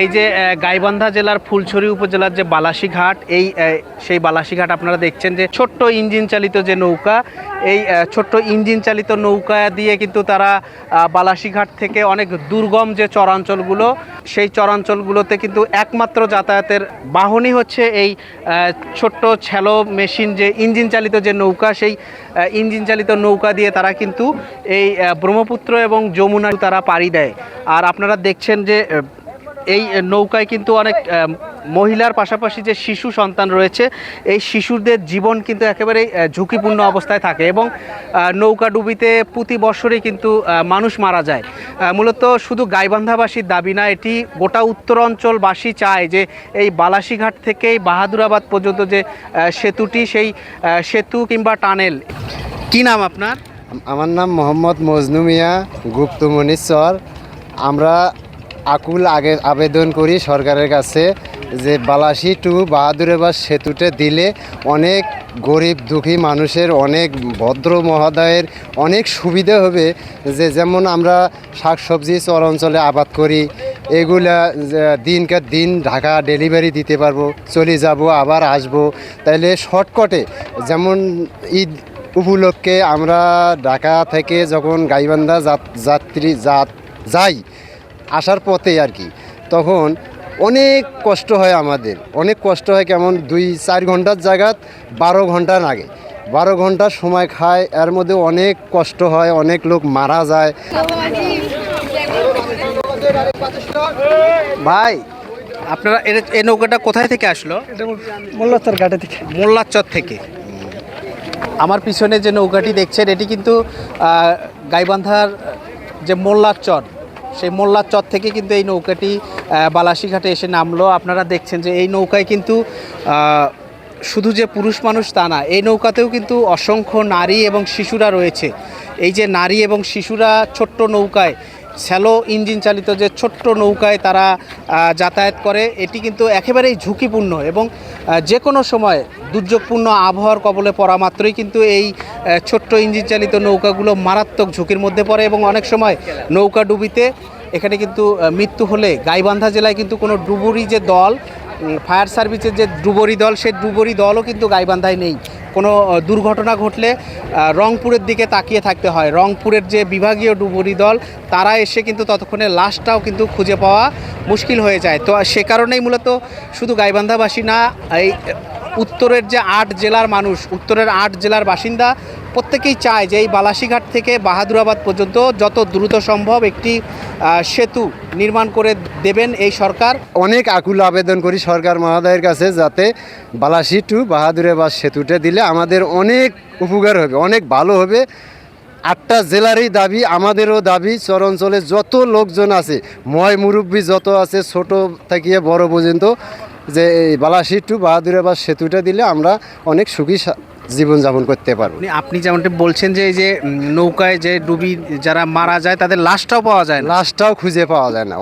এই যে গাইবান্ধা জেলার ফুলছড়ি উপজেলার যে বালাসীঘাট, সেই বালাসীঘাট আপনারা দেখছেন যে ছোট্ট ইঞ্জিন চালিত যে নৌকা, এই ছোট্ট ইঞ্জিন চালিত নৌকা দিয়ে কিন্তু তারা বালাসীঘাট থেকে অনেক দুর্গম যে চরাঞ্চলগুলো, সেই চরাঞ্চলগুলোতে কিন্তু একমাত্র যাতায়াতের বাহনই হচ্ছে এই ছোট্ট ছ্যালো মেশিন যে ইঞ্জিন চালিত যে নৌকা, সেই ইঞ্জিন চালিত নৌকা দিয়ে তারা কিন্তু এই ব্রহ্মপুত্র এবং যমুনা তারা পাড়ি দেয়। আর আপনারা দেখছেন যে এই নৌকায় কিন্তু অনেক মহিলার পাশাপাশি যে শিশু সন্তান রয়েছে, এই শিশুদের জীবন কিন্তু একেবারেই ঝুঁকিপূর্ণ অবস্থায় থাকে এবং নৌকা ডুবিতে প্রতি বছরই কিন্তু মানুষ মারা যায়। মূলত শুধু গাইবান্ধাবাসীর দাবি না, এটি গোটা উত্তরাঞ্চলবাসী চায় যে এই বালাসীঘাট থেকেই বাহাদুরাবাদ পর্যন্ত যে সেতুটি, সেই সেতু কিংবা টানেল। কি নাম আপনার? আমার নাম মোহাম্মদ মজনু মিয়া গুপ্তমণিশ্বর। আমরা আকুল আবেদন করি সরকারের কাছে যে বালাসী টু বাহাদুরাবাদ সেতুতে দিলে অনেক গরিব দুঃখী মানুষের, অনেক ভদ্র মহোদয়ের অনেক সুবিধা হবে। যেমন আমরা শাকসবজি চর অঞ্চলে আবাদ করি, এগুলা দিনকে দিন ঢাকা ডেলিভারি দিতে পারবো, চলে যাব আবার আসবো। তাইলে শর্টকাটে যেমন ঈদ উপলক্ষে আমরা ঢাকা থেকে যখন গাইবান্ধা যাই আসার পথে আর কি, তখন অনেক কষ্ট হয়, আমাদের অনেক কষ্ট হয়। কেমন 2-4 ঘন্টার জায়গাত 12 ঘন্টা লাগে, 12 ঘন্টা সময় খায়। এর মধ্যে অনেক কষ্ট হয়, অনেক লোক মারা যায়। ভাই, আপনারা এই নৌকাটা কোথায় থেকে আসলো? মোল্লাচর ঘাটে থেকে। মোল্লাচর থেকে। আমার পিছনে যে নৌকাটি দেখছেন, এটি কিন্তু গাইবান্ধার যে মোল্লাচর, সেই মোল্লাচর থেকে কিন্তু এই নৌকাটি বালাসীঘাটে এসে নামলো। আপনারা দেখছেন যে এই নৌকায় কিন্তু শুধু যে পুরুষ মানুষ তা না, এই নৌকাতেও কিন্তু অসংখ্য নারী এবং শিশুরা রয়েছে। এই যে নারী এবং শিশুরা ছোট্ট নৌকায়, স্যালো ইঞ্জিন চালিত যে ছোট্ট নৌকায় তারা যাতায়াত করে, এটি কিন্তু একেবারেই ঝুঁকিপূর্ণ এবং যে কোনো সময় দুর্যোগপূর্ণ আবহাওয়ার কবলে পড়া মাত্রই কিন্তু এই ছোট্ট ইঞ্জিন চালিত নৌকাগুলো মারাত্মক ঝুঁকির মধ্যে পড়ে এবং অনেক সময় নৌকা ডুবিতে এখানে কিন্তু মৃত্যু হলে গাইবান্ধা জেলায় কিন্তু কোনো ডুবুরি যে দল, ফায়ার সার্ভিসের যে ডুবুরি দল, সেই ডুবুরি দলও কিন্তু গাইবান্ধায় নেই। কোনো দুর্ঘটনা ঘটলে রংপুরের দিকে তাকিয়ে থাকতে হয়। রংপুরের যে বিভাগীয় ডুবুরি দল, তারা এসে কিন্তু ততক্ষণে লাশটাও কিন্তু খুঁজে পাওয়া মুশকিল হয়ে যায়। তো সে কারণেই মূলত শুধু গাইবান্ধাবাসী না, এই উত্তরের যে 8 জেলার মানুষ, উত্তরের 8 জেলার বাসিন্দা প্রত্যেকেই চায় যে এই বালাসীঘাট থেকে বাহাদুরাবাদ পর্যন্ত যত দ্রুত সম্ভব একটি সেতু নির্মাণ করে দেবেন এই সরকার। অনেক আকুল আবেদন করি সরকার মহোদয়ের কাছে, যাতে বালাসী টু বাহাদুরাবাদ সেতুটা দিলে আমাদের অনেক উপকার হবে, অনেক ভালো হবে। 8টা জেলারই দাবি, আমাদেরও দাবি। চর অঞ্চলে যত লোকজন আছে, ময় মুরব্বী যত আছে, ছোট থেকে বড় পর্যন্ত, যে এই বালাসী টু বাহাদুরাবাদ সেতুটা দিলে আমরা অনেক সুখী জীবনযাপন করতে পারবো। আপনি যেমনটি বলছেন যে এই যে নৌকায় যে ডুবি যারা মারা যায় তাদের লাশটাও পাওয়া যায় না, লাশটাও খুঁজে পাওয়া যায় না,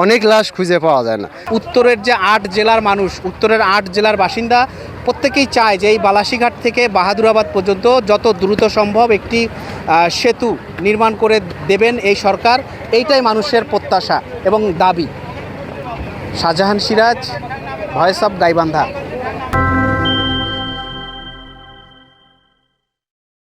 অনেক লাশ খুঁজে পাওয়া যায় না। উত্তরের যে 8 জেলার মানুষ, উত্তরের 8 জেলার বাসিন্দা প্রত্যেকেই চায় যে এই বালাসীঘাট থেকে বাহাদুরাবাদ পর্যন্ত যত দ্রুত সম্ভব একটি সেতু নির্মাণ করে দেবেন এই সরকার। এইটাই মানুষের প্রত্যাশা এবং দাবি। Shahjahan Siraj, voice of Gaibandha.